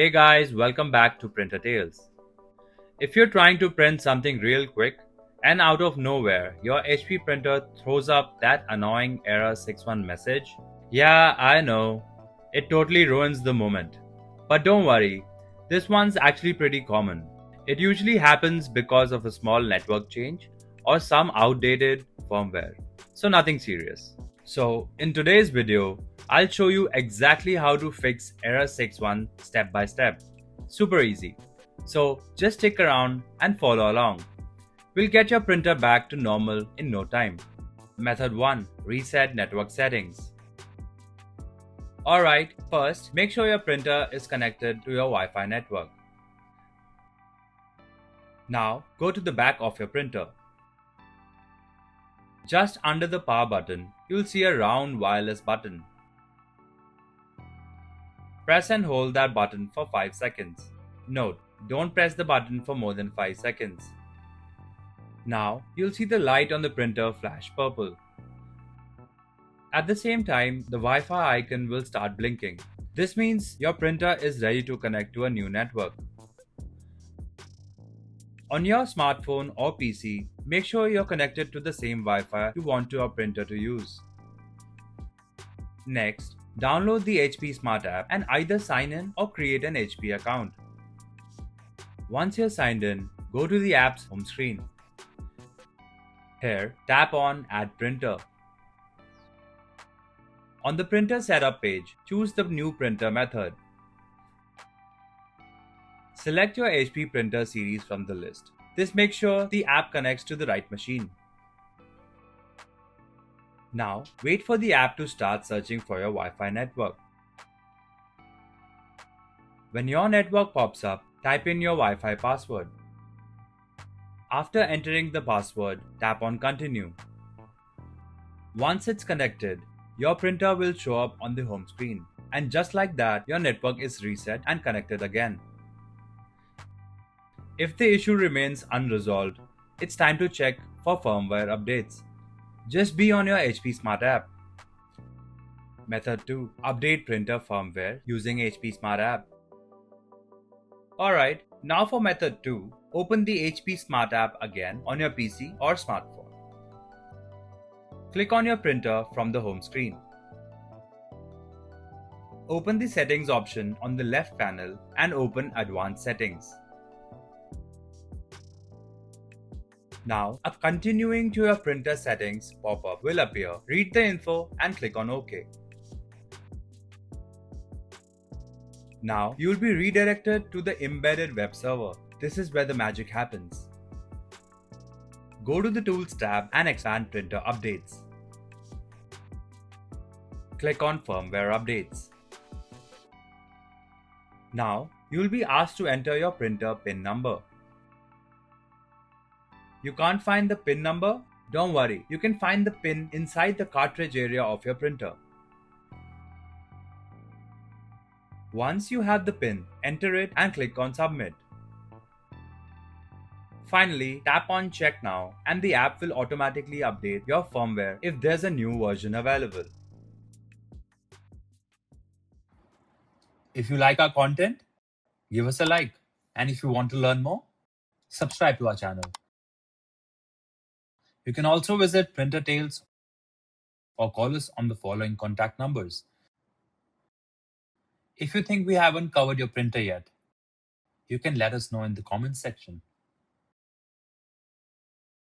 Hey guys, welcome back to Printer Tales. If you're trying to print something real quick and out of nowhere your HP printer throws up that annoying error 61 message, yeah, I know, it totally ruins the moment. But don't worry, this one's actually pretty common. It usually happens because of a small network change or some outdated firmware, so nothing serious. So, in today's video, I'll show you exactly how to fix error 61 step by step. Super easy. So, just stick around and follow along. We'll get your printer back to normal in no time. Method 1. Reset network settings. Alright, first, make sure your printer is connected to your Wi-Fi network. Now, go to the back of your printer. Just under the power button, you'll see a round wireless button. Press and hold that button for 5 seconds. Note, don't press the button for more than 5 seconds. Now, you'll see the light on the printer flash purple. At the same time, the Wi-Fi icon will start blinking. This means your printer is ready to connect to a new network. On your smartphone or PC, make sure you're connected to the same Wi-Fi you want your printer to use. Next, download the HP Smart app and either sign in or create an HP account. Once you're signed in, go to the app's home screen. Here, tap on Add Printer. On the printer setup page, choose the new printer method. Select your HP printer series from the list. This makes sure the app connects to the right machine. Now, wait for the app to start searching for your Wi-Fi network. When your network pops up, type in your Wi-Fi password. After entering the password, tap on Continue. Once it's connected, your printer will show up on the home screen. And just like that, your network is reset and connected again. If the issue remains unresolved, it's time to check for firmware updates. Just be on your HP Smart app. Method 2. Update printer firmware using HP Smart app. Alright, now for method 2, open the HP Smart app again on your PC or smartphone. Click on your printer from the home screen. Open the settings option on the left panel and open Advanced Settings. Now, a continuing to your printer settings pop-up will appear. Read the info and click on OK. Now, you will be redirected to the embedded web server. This is where the magic happens. Go to the Tools tab and expand Printer Updates. Click on Firmware Updates. Now, you will be asked to enter your printer PIN number. You can't find the PIN number? Don't worry, you can find the PIN inside the cartridge area of your printer. Once you have the PIN, enter it and click on Submit. Finally, tap on Check Now and the app will automatically update your firmware if there's a new version available. If you like our content, give us a like. And if you want to learn more, subscribe to our channel. You can also visit Printer Tales or call us on the following contact numbers. If you think we haven't covered your printer yet, you can let us know in the comments section.